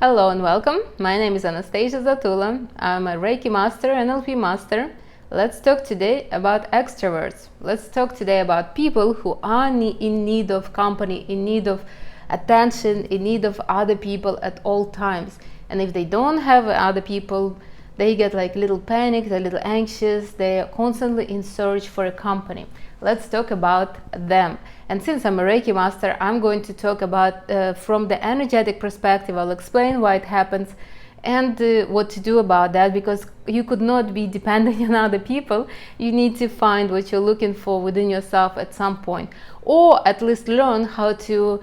Hello and welcome. My name is Anastasia Zatula. I'm a Reiki master, NLP master. Let's talk today about extroverts. Let's talk today about people who are in need of company, in need of attention, in need of other people at all times. And if they don't have other people, they get like a little panicked, a little anxious. They are constantly in search for a company. Let's talk about them. And since I'm a Reiki master, I'm going to talk about from the energetic perspective. I'll explain why it happens and what to do about that, because you could not be dependent on other people. You need to find what you're looking for within yourself at some point, or at least learn how to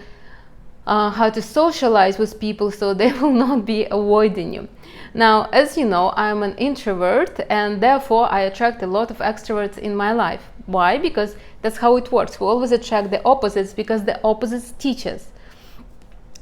socialize with people so they will not be avoiding you. Now, as you know, I'm an introvert, and therefore I attract a lot of extroverts in my life. Why? Because that's how it works. We always attract the opposites because the opposites teach us.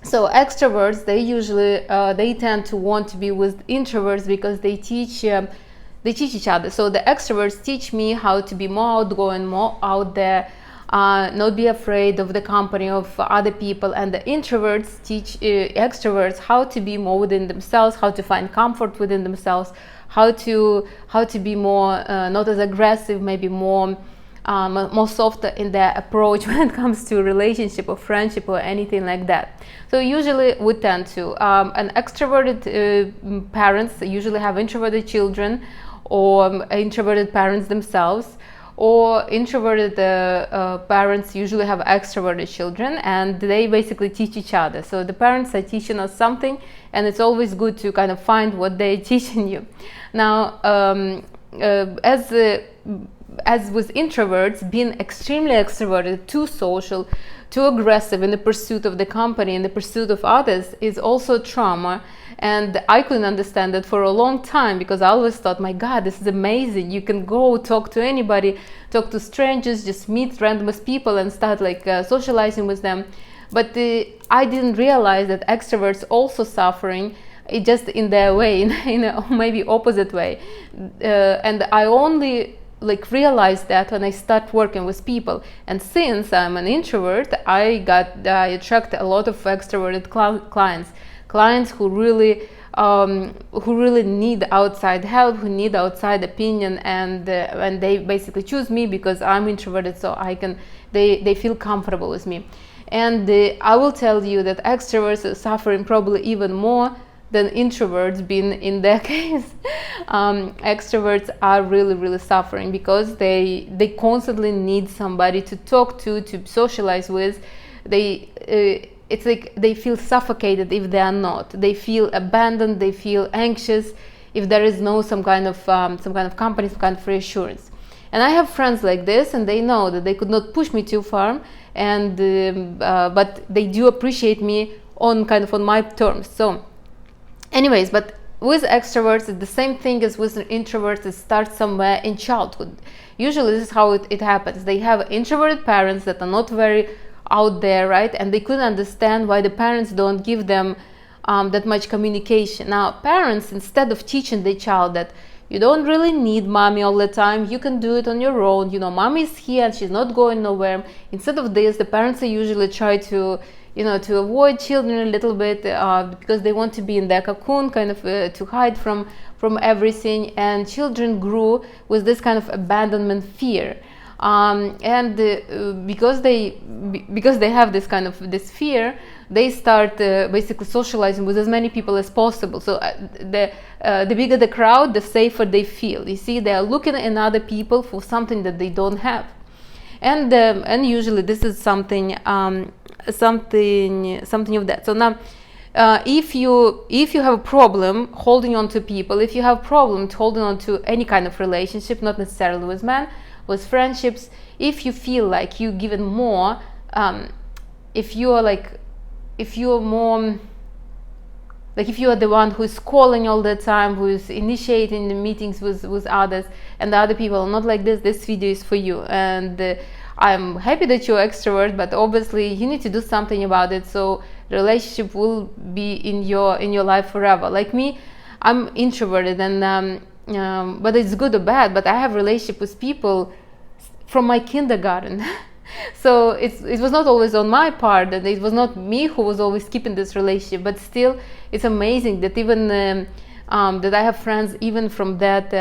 So extroverts, they usually they tend to want to be with introverts because they teach each other. So the extroverts teach me how to be more outgoing, more out there, not be afraid of the company of other people, and the introverts teach extroverts how to be more within themselves, how to find comfort within themselves, how to be more not as aggressive, maybe more softer in their approach when it comes to relationship or friendship or anything like that. So usually we tend to an extroverted parents usually have introverted children, or introverted parents themselves, or introverted parents usually have extroverted children, and they basically teach each other. So the parents are teaching us something, and it's always good to kind of find what they're teaching you. Now, as with introverts, being extremely extroverted, too social, too aggressive in the pursuit of the company, in the pursuit of others, is also trauma. And I couldn't understand that for a long time, because I always thought, my God, this is amazing. You can go talk to anybody, talk to strangers, just meet random people and start socializing with them. But I didn't realize that extroverts also suffering, just in their way, in a maybe opposite way. And I only realized that when I start working with people. And since I'm an introvert, I attract a lot of extroverted clients who really need outside help, who need outside opinion, and they basically choose me because I'm introverted, so they feel comfortable with me. And I will tell you that extroverts are suffering probably even more than introverts, being in their case. Extroverts are really suffering because they constantly need somebody to talk to socialize with. It's like they feel suffocated if they are not. They feel abandoned. They feel anxious if there is no some kind of company, some kind of reassurance. And I have friends like this, and they know that they could not push me too far, and but they do appreciate me on my terms. So anyways, but with extroverts, it's the same thing as with introverts. It starts somewhere in childhood. Usually this is how it happens. They have introverted parents that are not very out there, right? And they couldn't understand why the parents don't give them that much communication. Now, parents, instead of teaching the child that you don't really need mommy all the time, you can do it on your own, mommy is here and she's not going nowhere. Instead of this, the parents usually try to avoid children a little bit because they want to be in their cocoon, to hide from everything. And children grew with this kind of abandonment fear. Because they have this fear, they start basically socializing with as many people as possible. So the bigger the crowd, the safer they feel. You see, they are looking at other people for something that they don't have, and usually this is something of that. So now, if you have a problem holding on to people, if you have a problem holding on to any kind of relationship, not necessarily with men, with friendships, if you feel like you given more, if you are the one who's calling all the time, who's initiating the meetings with others, and the other people are not like this video is for you. And I'm happy that you're extrovert, but obviously you need to do something about it, so the relationship will be in your life forever. Like me, I'm introverted, and but it's good or bad, but I have relationship with people from my kindergarten. So it was not always on my part, and it was not me who was always keeping this relationship, but still it's amazing that even that I have friends even from that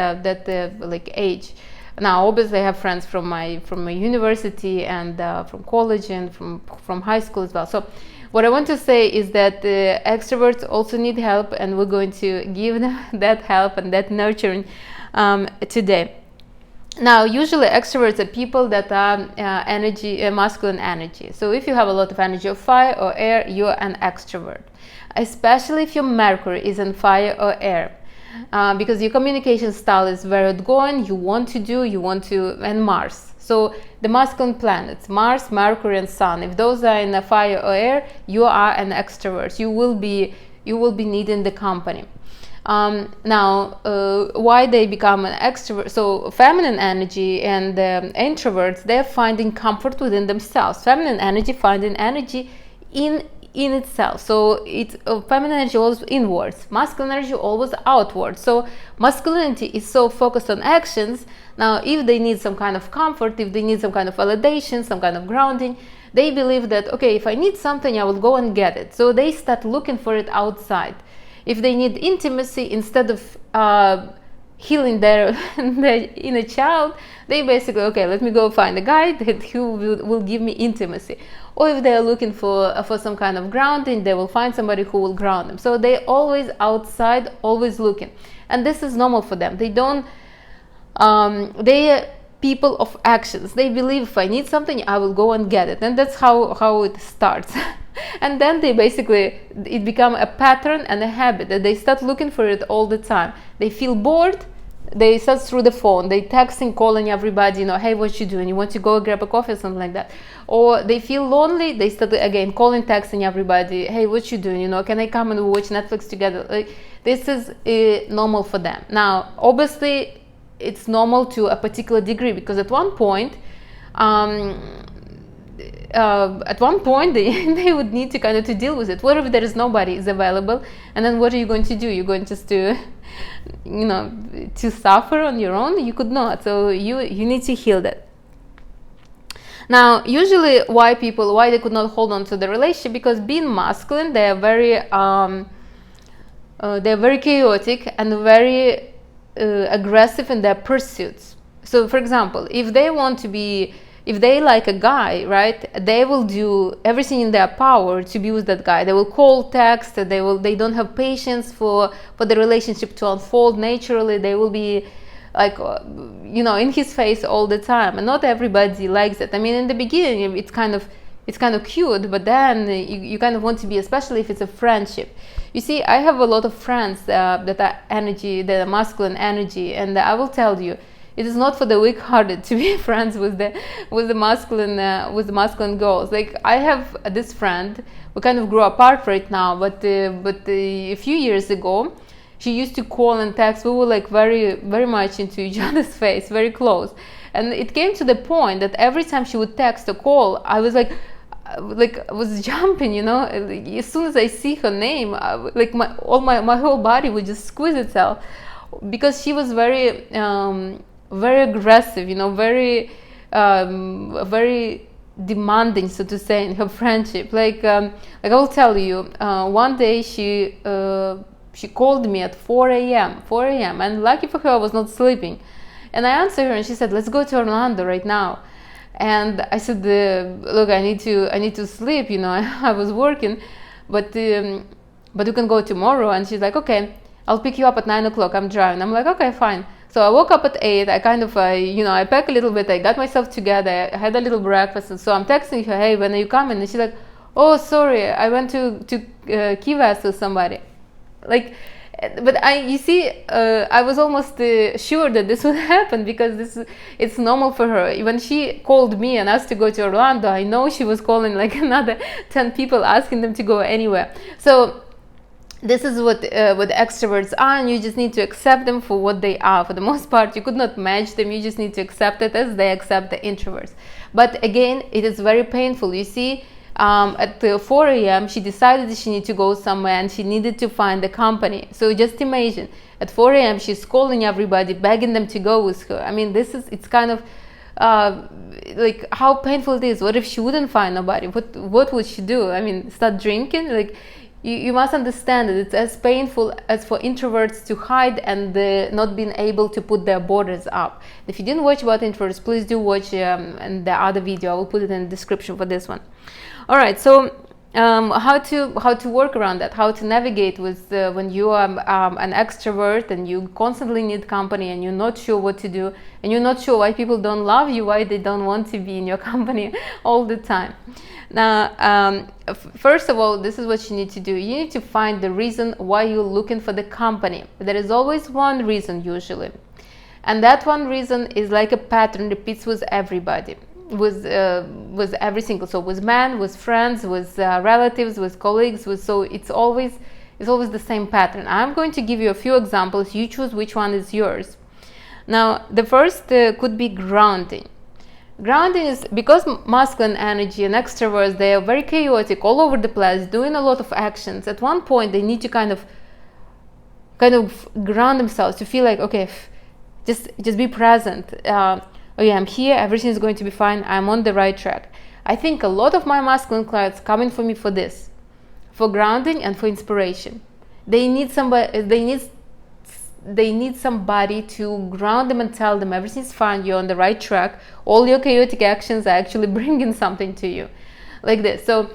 like age. Now obviously I have friends from my university and from college and from high school as well. So what I want to say is that extroverts also need help, and we're going to give them that help and that nurturing today. Now, usually extroverts are people that are masculine energy. So if you have a lot of energy of fire or air, you're an extrovert. Especially if your Mercury is in fire or air. Because your communication style is very outgoing, and Mars. So the masculine planets, Mars, Mercury, and Sun, if those are in a fire or air, you are an extrovert. You will be needing the company. Now, why they become an extrovert? So feminine energy and introverts, they're finding comfort within themselves. Feminine energy finding energy in itself. So it's feminine energy always inwards, masculine energy always outwards. So masculinity is so focused on actions. Now if they need some kind of comfort, if they need some kind of validation, some kind of grounding, they believe that, okay, if I need something, I will go and get it. So they start looking for it outside. If they need intimacy, instead of healing their inner child, they basically, okay, let me go find a guy who will give me intimacy. Or if they are looking for some kind of grounding, they will find somebody who will ground them. So they're always outside, always looking, and this is normal for them. They don't they are people of actions. They believe if I need something, I will go and get it, and that's how it starts. And then they basically, it become a pattern and a habit that they start looking for it all the time. They feel bored, they search through the phone, they texting, calling everybody, hey, what you doing? You want to go grab a coffee or something like that? Or they feel lonely, they start again calling, texting everybody, hey, what you doing? Can I come and watch Netflix together? This is normal for them. Now, obviously, it's normal to a particular degree, because at one point they would need to kind of to deal with it. What if there is nobody is available, and then what are you going to do? You're going just to to suffer on your own? You could not. So you need to heal that. Now, usually why they could not hold on to the relationship, because being masculine, they are very chaotic and very aggressive in their pursuits. So for example, if they like a guy, right, they will do everything in their power to be with that guy. They will call, text, they don't have patience for the relationship to unfold naturally. They will be like in his face all the time, and not everybody likes it. I mean, in the beginning it's kind of cute, but then you kind of want to be, especially if it's a friendship. You see, I have a lot of friends that are masculine energy, and I will tell you, it is not for the weak-hearted to be friends with the masculine girls. Like, I have this friend, we kind of grew apart right now, but a few years ago, she used to call and text. We were like very, very much into each other's face, very close. And it came to the point that every time she would text or call, I was I was jumping, As soon as I see her name, my whole body would just squeeze itself, because she was very very aggressive, very very demanding, so to say, in her friendship. I will tell you, one day she called me at 4 a.m. and lucky for her, I was not sleeping, and I answered her, and she said, let's go to Orlando right now. And I said, look, I need to sleep, I was working, but you can go tomorrow. And she's like, okay, I'll pick you up at 9 o'clock, I'm driving. I'm like, okay, fine. So I woke up at 8, I kind of, I packed a little bit, I got myself together, I had a little breakfast, and so I'm texting her, hey, when are you coming? And she's like, oh, sorry, I went to Key West with somebody. But I was almost sure that this would happen, because it's normal for her. When she called me and asked to go to Orlando, I know she was calling like another 10 people, asking them to go anywhere. So this is what extroverts are, and you just need to accept them for what they are. For the most part, you could not match them. You just need to accept it as they accept the introverts. But again, it is very painful. You see, at 4 a.m. she decided that she needed to go somewhere, and she needed to find a company. So just imagine, at 4 a.m. she's calling everybody, begging them to go with her. I mean, it's kind of like how painful it is. What if she wouldn't find nobody? What would she do? I mean, start drinking? Like, you must understand that it's as painful as for introverts to hide and not being able to put their borders up. If you didn't watch about introverts, please do watch and the other video. I will put it in the description for this one. All right, so how to work around that, how to navigate with when you are an extrovert and you constantly need company and you're not sure what to do and you're not sure why people don't love you, why they don't want to be in your company all the time. Now, first of all, this is what you need to do. You need to find the reason why you're looking for the company. There is always one reason usually, and that one reason is like a pattern, repeats with everybody, with every single, so with men, with friends, with relatives, with colleagues, so it's always the same pattern. I'm going to give you a few examples. You choose which one is yours. Now, the first could be grounding. Grounding is because masculine energy and extroverts, they are very chaotic, all over the place, doing a lot of actions. At one point, they need to kind of ground themselves to feel like, okay, just be present. Oh yeah, I'm here. Everything is going to be fine. I'm on the right track. I think a lot of my masculine clients coming for me for this, for grounding and for inspiration. They need somebody. They need somebody to ground them and tell them everything's fine, you're on the right track, all your chaotic actions are actually bringing something to you, like this. So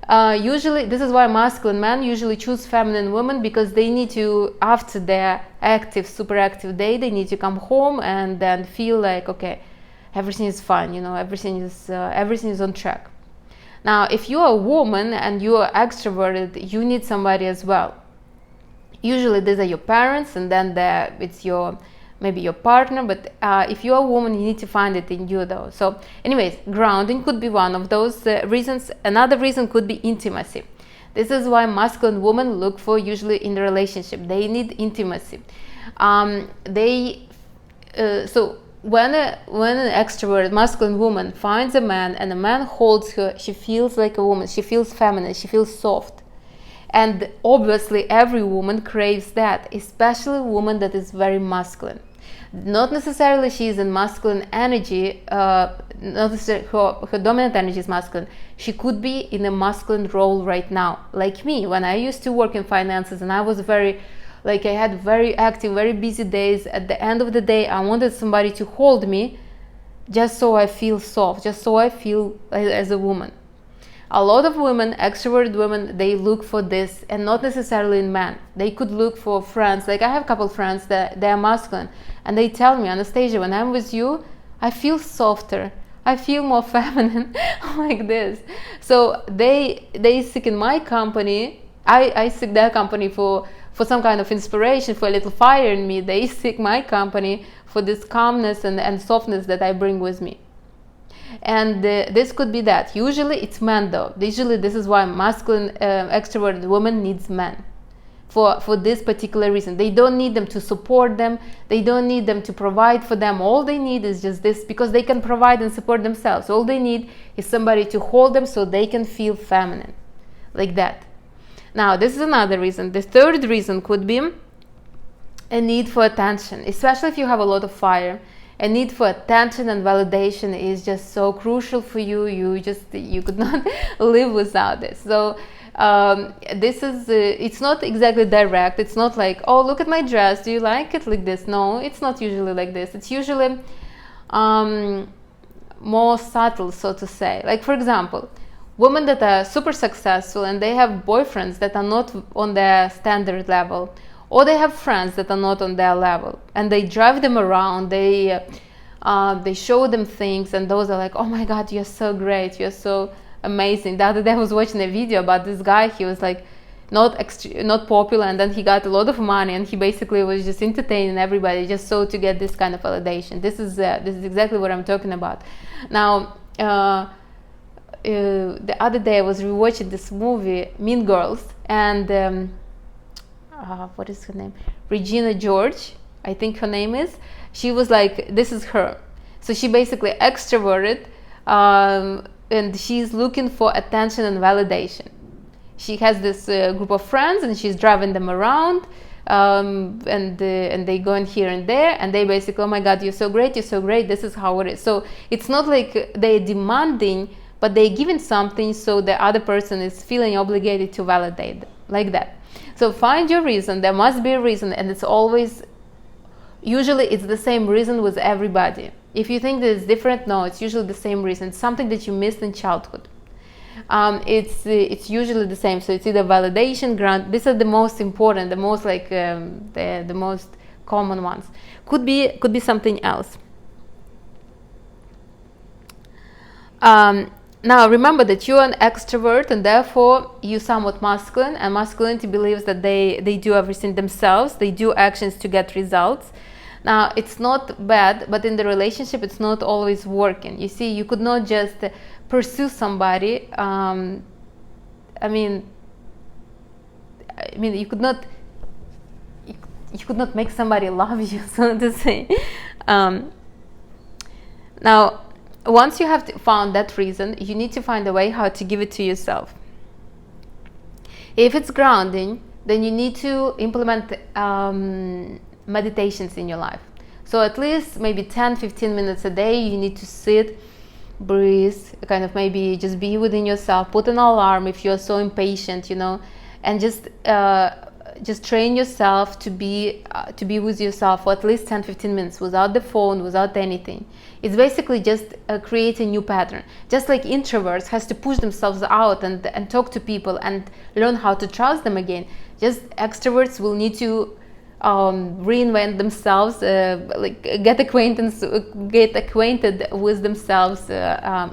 usually, this is why masculine men usually choose feminine women, because they need to, after their active, super active day, they need to come home and then feel like, okay, everything is fine, you know, everything is on track. Now, if you are a woman and you are extroverted, you need somebody as well. Usually these are your parents, and then it's maybe your partner, but if you're a woman, you need to find it in you though. So anyways, grounding could be one of those reasons. Another reason could be intimacy. This is why masculine women look for usually in the relationship. They need intimacy. So when an extrovert masculine woman finds a man and a man holds her, she feels like a woman, she feels feminine, she feels soft. And obviously every woman craves that, especially a woman that is very masculine. Not necessarily she is in masculine energy, not necessarily her dominant energy is masculine. She could be in a masculine role right now. Like me, when I used to work in finances and I was I had very active, very busy days. At the end of the day, I wanted somebody to hold me just so I feel soft, just so I feel as a woman. A lot of women, extroverted women, they look for this, and not necessarily in men. They could look for friends. Like I have a couple of friends that they are masculine, and they tell me, Anastasia, when I'm with you, I feel softer. I feel more feminine, like this. So they seek in my company. I seek their company for some kind of inspiration, for a little fire in me. They seek my company for this calmness and softness that I bring with me. And this could be that. Usually it's men though. Usually this is why masculine extroverted women needs men. For this particular reason. They don't need them to support them. They don't need them to provide for them. All they need is just this, because they can provide and support themselves. All they need is somebody to hold them so they can feel feminine. Like that. Now this is another reason. The third reason could be a need for attention. Especially if you have a lot of fire. A need for attention and validation is just so crucial for you. You could not live without this. So this is it's not exactly direct. It's not like, oh, look at my dress, do you like it, like this? No, it's not usually like this. It's usually more subtle, so to say. Like for example, women that are super successful and they have boyfriends that are not on their standard level, or they have friends that are not on their level, and they drive them around, they show them things, and those are like, oh my god, you're so great, you're so amazing. The other day I was watching a video about this guy. He was like not popular, and then he got a lot of money, and he basically was just entertaining everybody just so to get this kind of validation. This is exactly what I'm talking about. Now the other day I was rewatching this movie Mean Girls, and what is her name? Regina George, I think her name is. She was like, this is her. So she basically extroverted, and she's looking for attention and validation. She has this group of friends, and she's driving them around, and they go in here and there, and they basically, oh my God, you're so great, this is how it is. So it's not like they're demanding, but they're giving something, so the other person is feeling obligated to validate like that. So find your reason. There must be a reason, and it's always, usually it's the same reason with everybody. If you think that it's different, no, it's usually the same reason. It's something that you missed in childhood. It's usually the same. So it's either validation, grant. These are the most important, the most like the most common ones. Could be something else. Now remember that you're an extrovert, and therefore you're somewhat masculine, and masculinity believes that they do everything themselves. They do actions to get results. Now it's not bad, but in the relationship it's not always working. You see, you could not just pursue somebody. I mean you could not make somebody love you, so to say. Now once you have found that reason, you need to find a way how to give it to yourself. If it's grounding, then you need to implement meditations in your life. So at least maybe 10-15 minutes a day, you need to sit, breathe, kind of maybe just be within yourself, put an alarm if you're so impatient, and just train yourself to be with yourself for at least 10-15 minutes without the phone, without anything. It's basically just create a new pattern. Just like introverts has to push themselves out and talk to people and learn how to trust them again, just extroverts will need to reinvent themselves, like get acquainted with themselves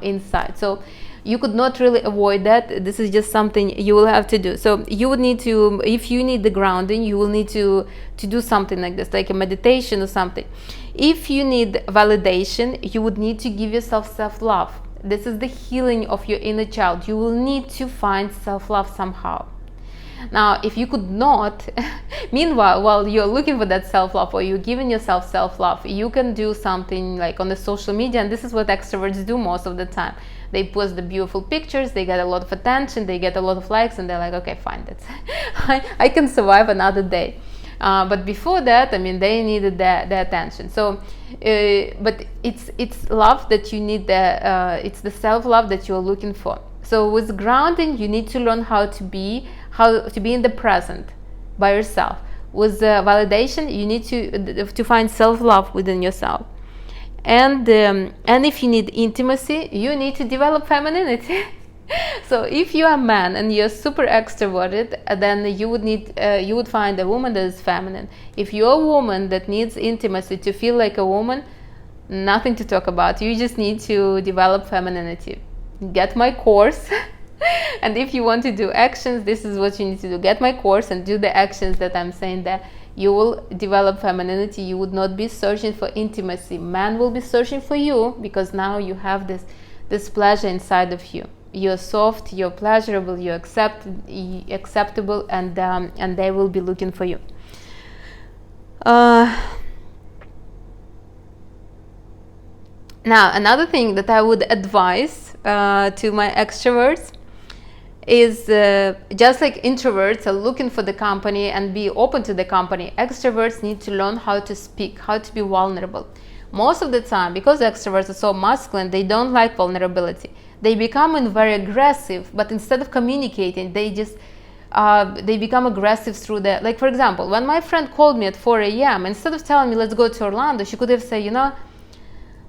inside. So you could not really avoid that. This is just something you will have to do. So you would need to, if you need the grounding, you will need to do something like this, like a meditation or something. If you need validation, you would need to give yourself self-love. This is the healing of your inner child. You will need to find self-love somehow. Now, if you could not, meanwhile, while you're looking for that self-love or you're giving yourself self-love, you can do something like on the social media, and this is what extroverts do most of the time. They post the beautiful pictures, they get a lot of attention, they get a lot of likes, and they're like, okay, fine, that's I can survive another day. But before that, they needed the attention. So, but it's love that you need. It's the self-love that you're looking for. So with grounding, you need to learn how to be in the present by yourself. With validation, you need to find self-love within yourself. And if you need intimacy, you need to develop femininity. So if you are a man and you're super extroverted, then you would find a woman that is feminine. If you're a woman that needs intimacy to feel like a woman, nothing to talk about. You just need to develop femininity. Get my course. And if you want to do actions, this is what you need to do. Get my course and do the actions that I'm saying there. You will develop femininity. You would not be searching for intimacy. Man will be searching for you, because now you have this pleasure inside of you. You're soft, you're pleasurable, you're acceptable, and they will be looking for you. Now, another thing that I would advise to my extroverts is just like introverts are looking for the company and be open to the company, extroverts need to learn how to speak, how to be vulnerable. Most of the time, because extroverts are so masculine, they don't like vulnerability. They become very aggressive, but instead of communicating, they become aggressive through like, for example, when my friend called me at 4 a.m., instead of telling me let's go to Orlando, she could have said,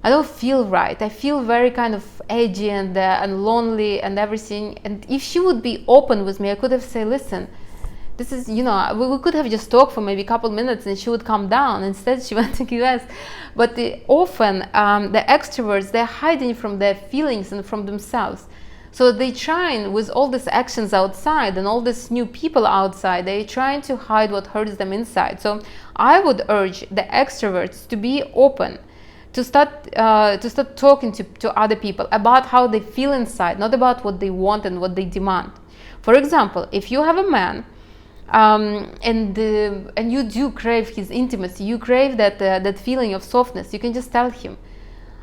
I don't feel right. I feel very kind of edgy and lonely and everything. And if she would be open with me, I could have said, listen, this is, we could have just talked for maybe a couple minutes and she would calm down. Instead, she went to US. But often, the extroverts, they're hiding from their feelings and from themselves. So they trying, with all these actions outside and all these new people outside, they're trying to hide what hurts them inside. So I would urge the extroverts to be open, to start talking to other people about how they feel inside, not about what they want and what they demand. For example, if you have a man and you do crave his intimacy, you crave that feeling of softness, you can just tell him,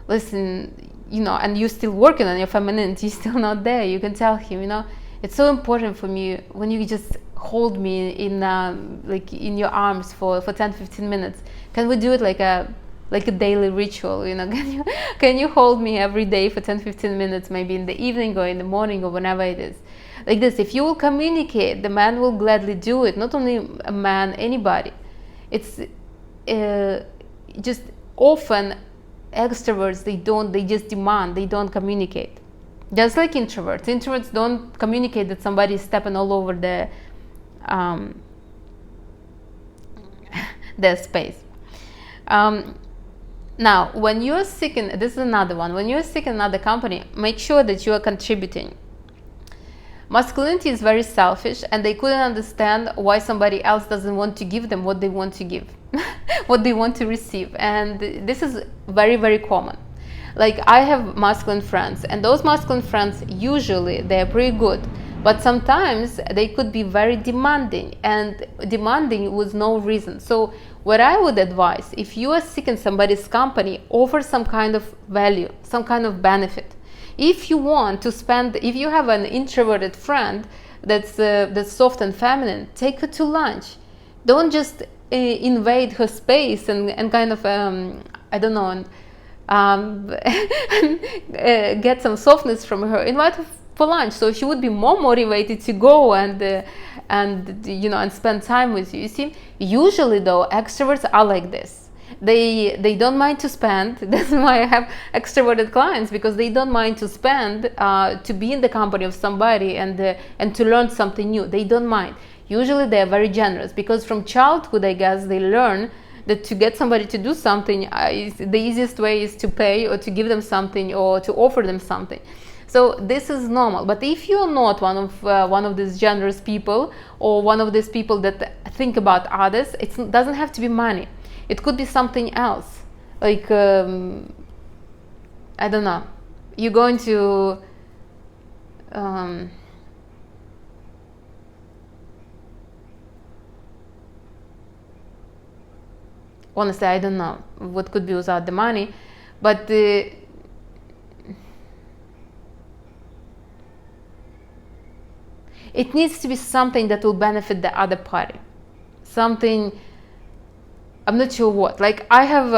listen, and you're still working on your femininity, you're still not there. You can tell him, it's so important for me when you just hold me in like in your arms for 10-15 minutes? Can we do it like a daily ritual, you know? Can you hold me every day for 10-15 minutes, maybe in the evening or in the morning or whenever it is? Like this, if you will communicate, the man will gladly do it. Not only a man, anybody. It's just often extroverts, they just demand, they don't communicate. Just like introverts don't communicate that somebody is stepping all over their space. Now, when you're sick this is another one, when you're sick in another company, make sure that you are contributing. Masculinity is very selfish, and they couldn't understand why somebody else doesn't want to give them what they want to give, what they want to receive. And this is very, very common. Like, I have masculine friends, and those masculine friends, usually they're pretty good, but sometimes they could be very demanding, and demanding with no reason. So what I would advise, if you are sick in somebody's company, offer some kind of value, some kind of benefit. If you want to spend, if you have an introverted friend that's soft and feminine, take her to lunch. Don't just invade her space and kind of I don't know, get some softness from her. Invite her for lunch, so she would be more motivated to go and you know, and spend time with you. You see, usually though, extroverts are like this. They don't mind to spend. That's why I have extroverted clients, because they don't mind to spend to be in the company of somebody and to learn something new. They don't mind. Usually they are very generous, because from childhood, I guess, they learn that to get somebody to do something, the easiest way is to pay or to give them something or to offer them something. So this is normal. But if you're not one of these generous people, or one of these people that think about others, it doesn't have to be money. It could be something else. Like, I don't know, you're going to honestly, I don't know what could be without the money, but it needs to be something that will benefit the other party. Something, I'm not sure what. Like, I have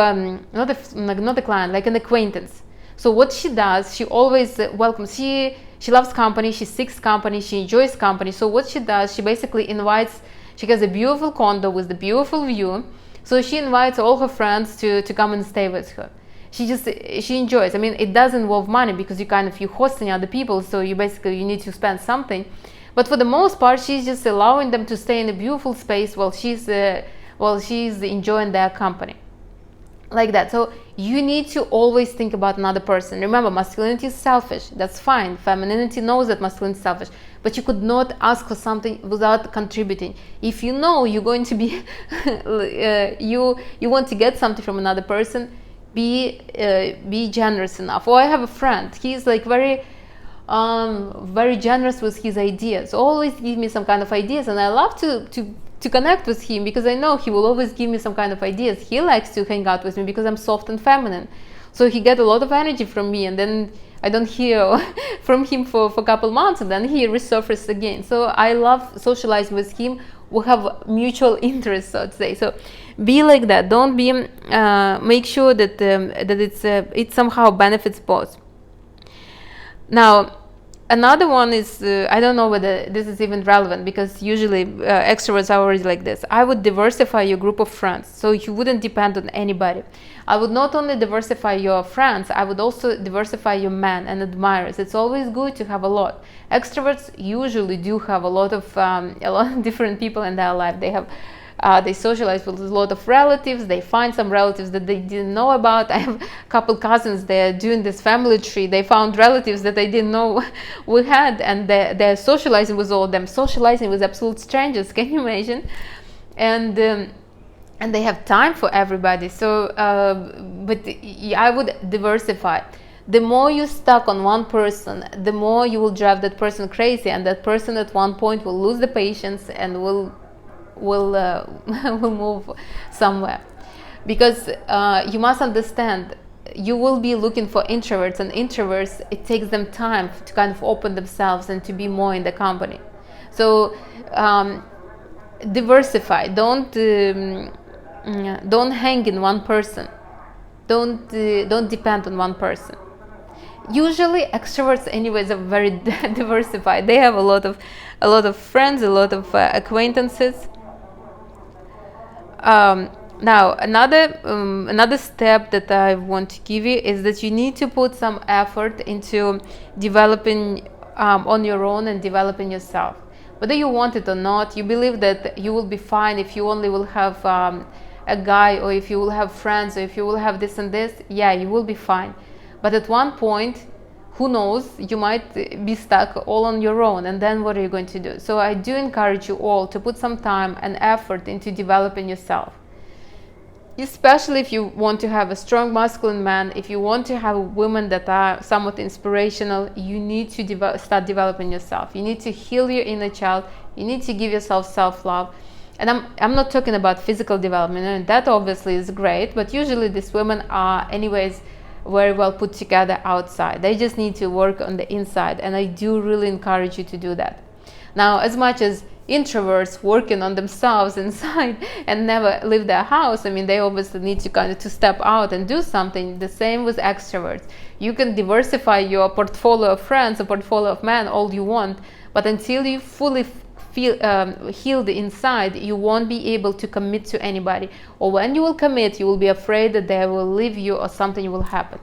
not a client, like an acquaintance. So what she does, she always welcomes. She loves company. She seeks company. She enjoys company. So what she does, she basically invites. She has a beautiful condo with the beautiful view. So she invites all her friends to come and stay with her. She enjoys. I mean, it does involve money, because you're hosting other people. So you need to spend something. But for the most part, she's just allowing them to stay in a beautiful space while she's enjoying their company, like that. So you need to always think about another person. Remember, masculinity is selfish. That's fine. Femininity knows that masculinity is selfish, but you could not ask for something without contributing. If you know you're going to be you want to get something from another person, be generous enough. Or I have a friend. He's like very generous with his ideas. Always give me some kind of ideas, and I love to connect with him, because I know he will always give me some kind of ideas. He likes to hang out with me because I'm soft and feminine, so he gets a lot of energy from me, and then I don't hear from him for a couple months, and then he resurfaces again. So I love socializing with him. We have mutual interests, so to say. So be like that. Don't be make sure that it somehow benefits both. Now, another one is, I don't know whether this is even relevant, because usually extroverts are already like this. I would diversify your group of friends, so you wouldn't depend on anybody. I would not only diversify your friends, I would also diversify your men and admirers. It's always good to have a lot. Extroverts usually do have a lot of different people in their life. They socialize with a lot of relatives. They find some relatives that they didn't know about. I have a couple cousins. They're doing this family tree. They found relatives that they didn't know we had, and they're socializing with all of them, socializing with absolute strangers. Can you imagine? And they have time for everybody. So, but I would diversify. The more you stuck on one person, the more you will drive that person crazy, and that person at one point will lose the patience and will move somewhere. Because you must understand, you will be looking for introverts, and introverts, it takes them time to kind of open themselves and to be more in the company. So diversify. Don't hang in one person. Don't depend on one person. Usually extroverts anyways are very diversified. They have a lot of friends, a lot of acquaintances. Now another step that I want to give you is that you need to put some effort into developing on your own and developing yourself. Whether you want it or not, you believe that you will be fine if you only will have a guy, or if you will have friends, or if you will have this and this. Yeah, you will be fine. But at one point, who knows, you might be stuck all on your own, and then what are you going to do? So I do encourage you all to put some time and effort into developing yourself. Especially if you want to have a strong masculine man, if you want to have women that are somewhat inspirational, you need to start developing yourself. You need to heal your inner child. You need to give yourself self-love. And I'm not talking about physical development, and that obviously is great, but usually these women are anyways very well put together outside. They just need to work on the inside, and I do really encourage you to do that. Now, as much as introverts working on themselves inside and never leave their house, I mean, they obviously need to kind of to step out and do something. The same with extroverts. You can diversify your portfolio of friends, a portfolio of men, all you want, but until you fully feel healed inside, you won't be able to commit to anybody. Or when you will commit, you will be afraid that they will leave you or something will happen.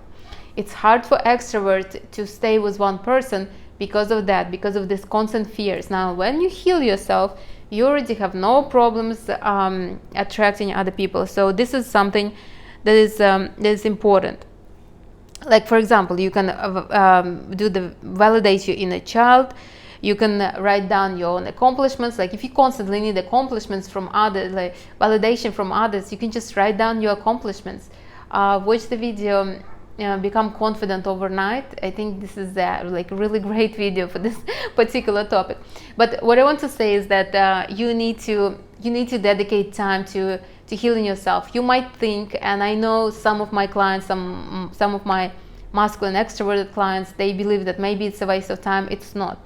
It's hard for extrovert to stay with one person because of that, because of this constant fears. Now, when you heal yourself, you already have no problems attracting other people. So this is something that is important. Like, for example, you can do the validate your inner child. You can write down your own accomplishments. Like, if you constantly need accomplishments from others, like validation from others, you can just write down your accomplishments. Watch the video, Become Confident Overnight. I think this is a like really great video for this particular topic. But what I want to say is that you need to dedicate time to healing yourself. You might think, and I know some of my clients, some of my masculine extroverted clients, they believe that maybe it's a waste of time. It's not.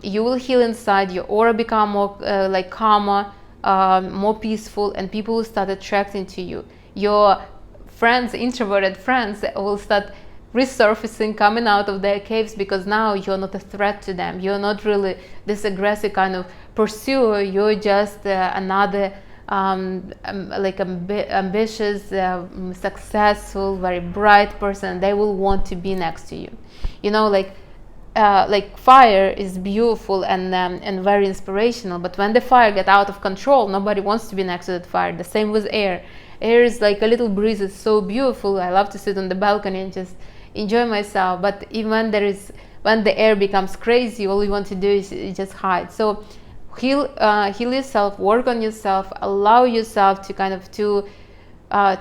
You will heal inside, your aura become more like calmer, more peaceful, and people will start attracting to you. Your friends, introverted friends, will start resurfacing, coming out of their caves, because now you're not a threat to them. You're not really this aggressive kind of pursuer. You're just another like ambitious, successful, very bright person. They will want to be next to you. You know, like fire is beautiful and very inspirational, but when the fire gets out of control, nobody wants to be next to that fire. The same with air. Air is like a little breeze. It's so beautiful. I love to sit on the balcony and just enjoy myself. But even when the air becomes crazy, all you want to do is just hide. So heal yourself, work on yourself, allow yourself to kind of to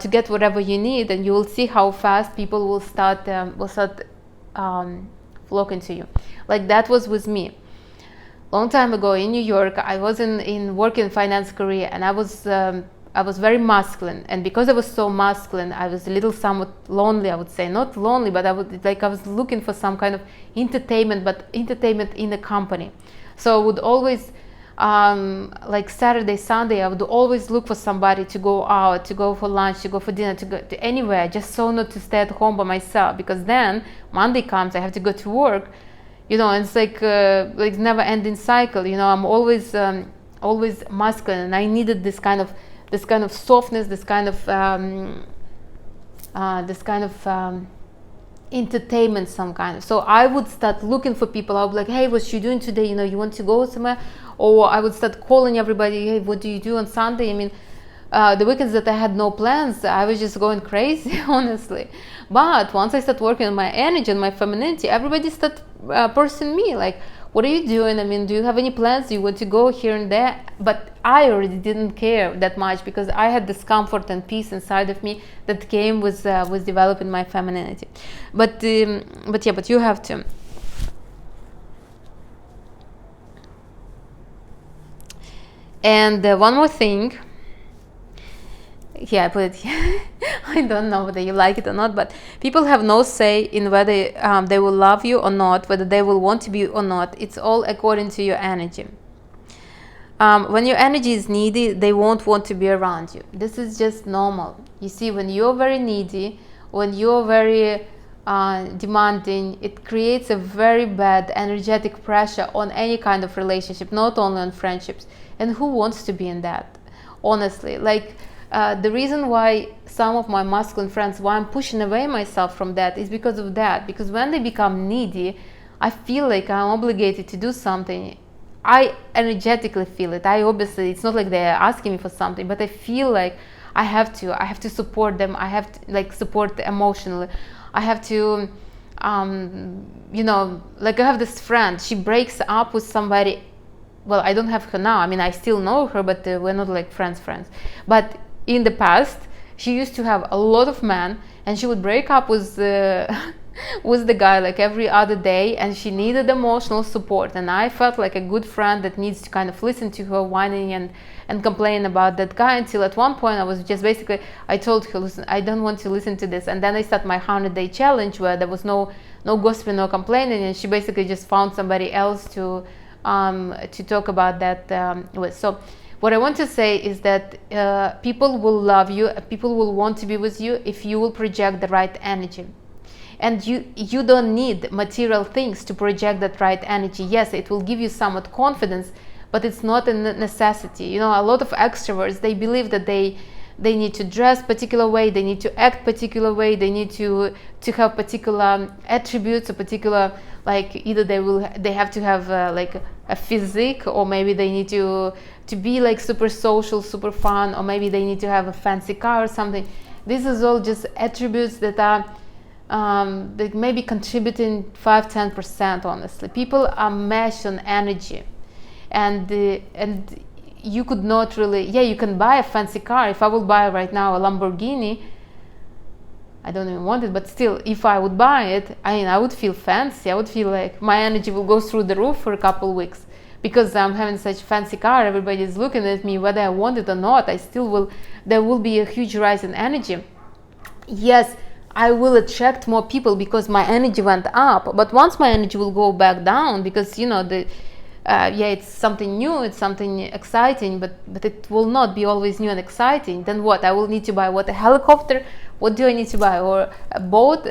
get whatever you need, and you will see how fast people will start flocking to you. Like that was with me. Long time ago in New York, I was in working finance career, and I was very masculine, and because I was so masculine, I was a little somewhat lonely, I would say. Not lonely, but I was looking for some kind of entertainment, but entertainment in a company. So I would always like Saturday, Sunday, I would always look for somebody to go out, to go for lunch, to go for dinner, to go to anywhere, just so not to stay at home by myself, because then Monday comes, I have to go to work, you know, and it's like never ending cycle. You know, I'm always masculine, and I needed this kind of softness, this kind of entertainment, some kind of. So I would start looking for people. I would be like, hey, what you doing today? You know, you want to go somewhere? Or I would start calling everybody, hey, what do you do on Sunday? I mean, the weekends that I had no plans, I was just going crazy, honestly. But once I started working on my energy and my femininity, everybody started pursuing me, like, what are you doing? I mean, do you have any plans? Do you want to go here and there? But I already didn't care that much, because I had this comfort and peace inside of me that came with developing my femininity. But you have to. And one more thing. Here, I put it here. I don't know whether you like it or not, but people have no say in whether they will love you or not, whether they will want to be or not. It's all according to your energy. When your energy is needy, they won't want to be around you. This is just normal. You see, when you're very needy, when you're very demanding, it creates a very bad energetic pressure on any kind of relationship, not only on friendships. And who wants to be in that? Honestly, like the reason why some of my masculine friends, why I'm pushing away myself from that, is because of that. Because when they become needy, I feel like I'm obligated to do something. I energetically feel it. Obviously, it's not like they're asking me for something, but I feel like I have to support them. I have to like support emotionally. I have to, like I have this friend, she breaks up with somebody. Well, I don't have her now. I mean, I still know her, but we're not like friends. But in the past, she used to have a lot of men, and she would break up with with the guy like every other day, and she needed emotional support. And I felt like a good friend that needs to kind of listen to her whining and complain about that guy, until at one point I was just basically, I told her, listen, I don't want to listen to this. And then I started my 100-day challenge, where there was no gossiping, no complaining, and she basically just found somebody else to talk about that with. So what I want to say is that people will love you, people will want to be with you if you will project the right energy. And you don't need material things to project that right energy. Yes, it will give you somewhat confidence, but it's not a necessity. You know, a lot of extroverts, they believe that they need to dress particular way, they need to act particular way, they need to have particular attributes, or particular, like either they have to have like a physique, or maybe they need to be like super social, super fun, or maybe they need to have a fancy car or something. This is all just attributes that are that may be contributing 5-10%. Honestly, people are mesh on energy, and you could not really, you can buy a fancy car. If I would buy right now a Lamborghini, I don't even want it, but still, if I would buy it, I would feel fancy. I would feel like my energy will go through the roof for a couple of weeks, because I'm having such a fancy car. Everybody's looking at me, whether I want it or not. There will be a huge rise in energy. Yes, I will attract more people because my energy went up, but once my energy will go back down, because it's something new, it's something exciting, but it will not be always new and exciting. Then what? I will need to buy a helicopter? What do I need to buy? Or a boat?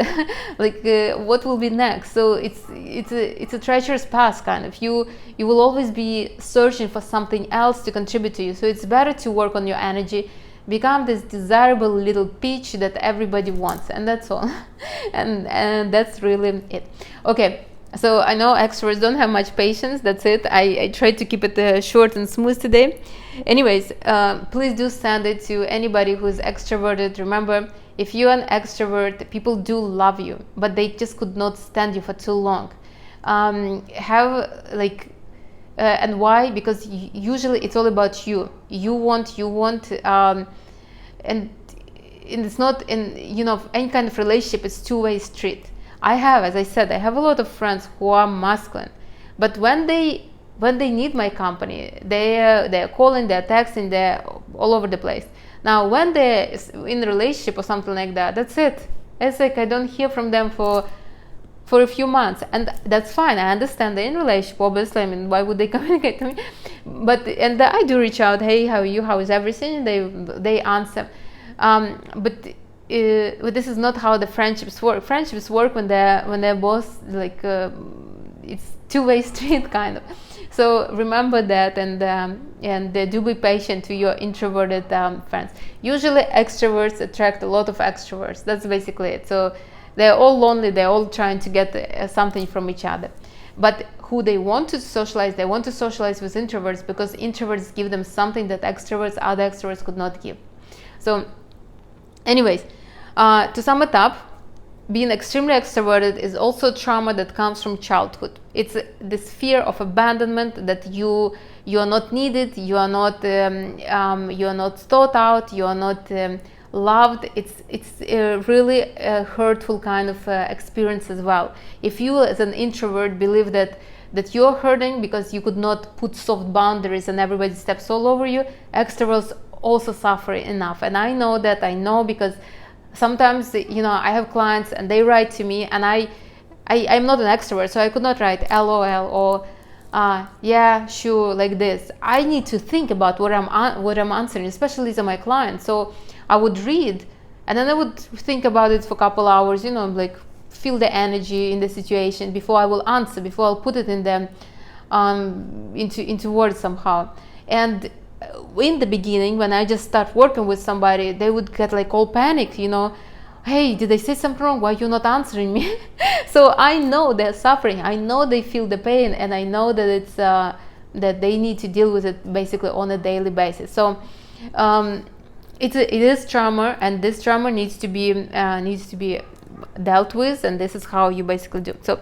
What will be next? So it's a treacherous path, kind of. You will always be searching for something else to contribute to you. So it's better to work on your energy, become this desirable little peach that everybody wants, and that's all. and that's really it. Okay, so I know extroverts don't have much patience. That's it. I tried to keep it short and smooth today. Anyways, please do send it to anybody who's extroverted. Remember, if you're an extrovert, people do love you, but they just could not stand you for too long. And why? Because usually it's all about you. You want, and it's not in any kind of relationship. It's two-way street. As I said, I have a lot of friends who are masculine, but when they need my company, they're calling, they're texting, they're all over the place. Now, when they're in a relationship or something like that, that's it. It's like I don't hear from them for a few months, and that's fine. I understand they're in a relationship, obviously. I mean, why would they communicate to me? But I do reach out. Hey, how are you? How is everything? They answer. But this is not how the friendships work. Friendships work when they're both like it's two-way street, kind of. So remember that, and do be patient to your introverted friends. Usually, extroverts attract a lot of extroverts. That's basically it. So they're all lonely. They're all trying to get something from each other. But who they want to socialize with introverts, because introverts give them something that other extroverts could not give. So, anyways, to sum it up, being extremely extroverted is also trauma that comes from childhood. It's this fear of abandonment, that you are not needed, you are not thought out, you are not loved. It's a really hurtful kind of experience as well. If you as an introvert believe that you're hurting because you could not put soft boundaries and everybody steps all over you, extroverts also suffer enough. And I know because sometimes I have clients and they write to me, and I'm not an extrovert, so I could not write LOL or yeah, sure, like this. I need to think about what I'm answering, especially to my clients. So I would read, and then I would think about it for a couple hours, like feel the energy in the situation before I will answer, before I'll put it in them into words somehow. And in the beginning, when I just start working with somebody, they would get like all panicked, hey, did I say something wrong? Why are you not answering me? So I know they're suffering. I know they feel the pain, and I know that it's that they need to deal with it basically on a daily basis. So it is trauma, and this trauma needs to be dealt with, and this is how you basically do. So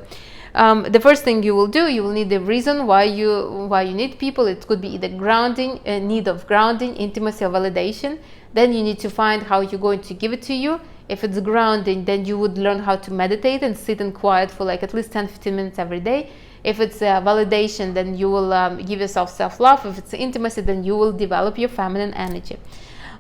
the first thing you will do, you will need the reason why you need people. It could be either grounding, a need of grounding, intimacy, or validation. Then you need to find how you're going to give it to you. If it's grounding, then you would learn how to meditate and sit in quiet for like at least 10-15 minutes every day. If it's validation, then you will give yourself self-love. If it's intimacy, then you will develop your feminine energy.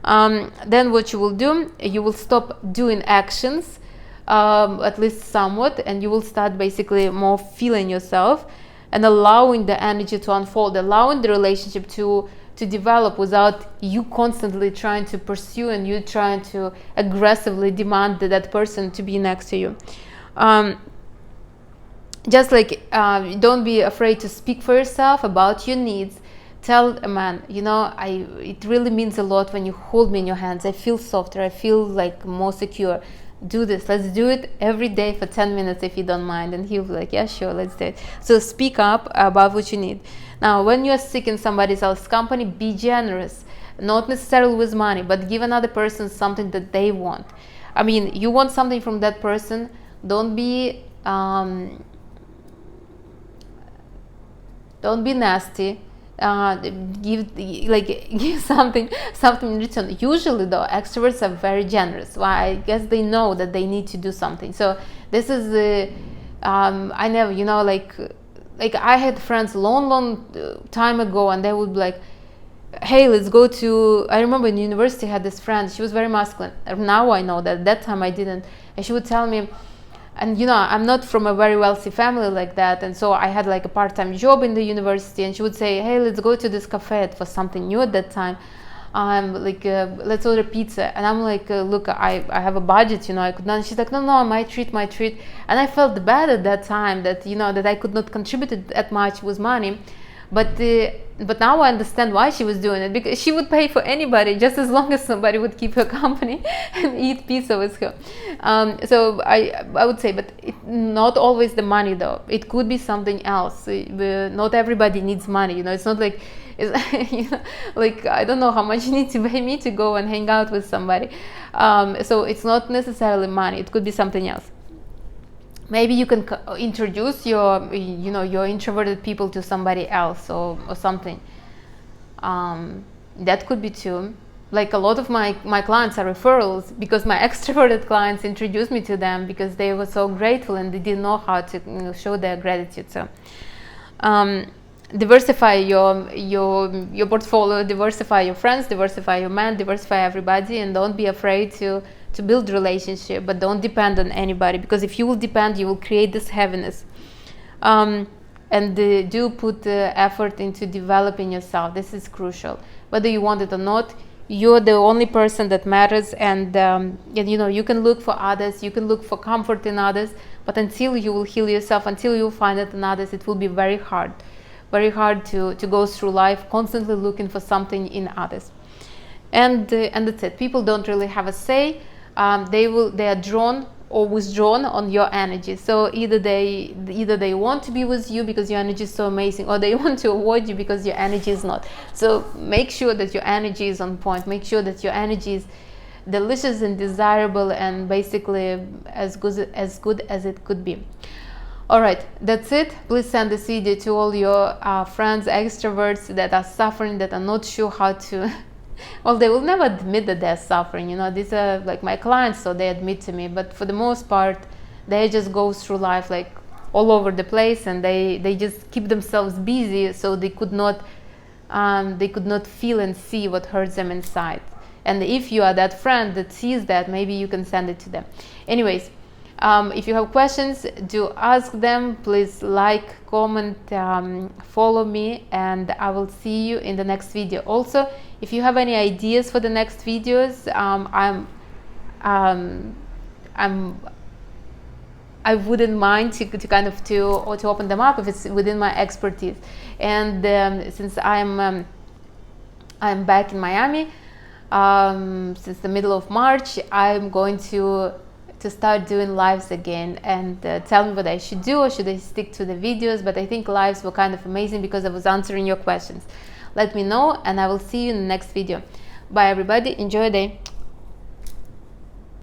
Then what you will do, you will stop doing actions, at least somewhat, and you will start basically more feeling yourself and allowing the energy to unfold, allowing the relationship to develop without you constantly trying to pursue and you trying to aggressively demand that person to be next to you. Just like don't be afraid to speak for yourself about your needs. Tell a man, it really means a lot when you hold me in your hands. I feel softer, I feel like more secure. Do this, let's do it every day for 10 minutes if you don't mind. And he'll be like, yeah, sure, let's do it. So speak up about what you need. Now, when you're seeking somebody else's company, be generous, not necessarily with money, but give another person something that they want. I mean, you want something from that person, don't be nasty. Give something in return. Usually though, extroverts are very generous. Well, I guess they know that they need to do something. So this is I never, like I had friends long time ago, and they would be like, hey, let's go to, I remember in university I had this friend, she was very masculine. Now I know that time I didn't. And she would tell me, and I'm not from a very wealthy family like that, and so I had like a part-time job in the university, and she would say, hey, let's go to this cafe. It was something new at that time. Let's order pizza. And I'm like, look, I have a budget, I could not. She's like, no, my treat. And I felt bad at that time that that I could not contribute that much with money. But now I understand why she was doing it, because she would pay for anybody just as long as somebody would keep her company and eat pizza with her. So I would say, but not always the money though. It could be something else. Not everybody needs money. It's not like, like I don't know how much you need to pay me to go and hang out with somebody. So it's not necessarily money. It could be something else. Maybe you can introduce your introverted people to somebody else or something. That could be too. Like a lot of my clients are referrals, because my extroverted clients introduced me to them because they were so grateful and they didn't know how to show their gratitude. So diversify your portfolio, diversify your friends, diversify your man, diversify everybody, and don't be afraid to build relationship, but don't depend on anybody, because if you will depend, you will create this heaviness. And do put effort into developing yourself. This is crucial. Whether you want it or not, you're the only person that matters, and you can look for others, you can look for comfort in others, but until you will heal yourself, until you find it in others, it will be very hard to go through life constantly looking for something in others. And that's it. People don't really have a say. They are drawn or withdrawn on your energy. So either they want to be with you because your energy is so amazing, or they want to avoid you because your energy is not. So make sure that your energy is on point. Make sure that your energy is delicious and desirable, and basically as good as it could be. All right, that's it. Please send this video to all your friends, extroverts that are suffering, that are not sure how to well, they will never admit that they're suffering. These are like my clients, so they admit to me, but for the most part they just go through life like all over the place, and they just keep themselves busy, so they could not feel and see what hurts them inside. And if you are that friend that sees that, maybe you can send it to them. Anyways, If you have questions, do ask them. Please like, comment, follow me, and I will see you in the next video. Also, if you have any ideas for the next videos, I wouldn't mind to open them up if it's within my expertise. And since I'm back in Miami since the middle of March, I'm going to start doing lives again, and tell me what I should do, or should I stick to the videos. But I think lives were kind of amazing because I was answering your questions. Let me know, and I will see you in the next video. Bye everybody, enjoy your day.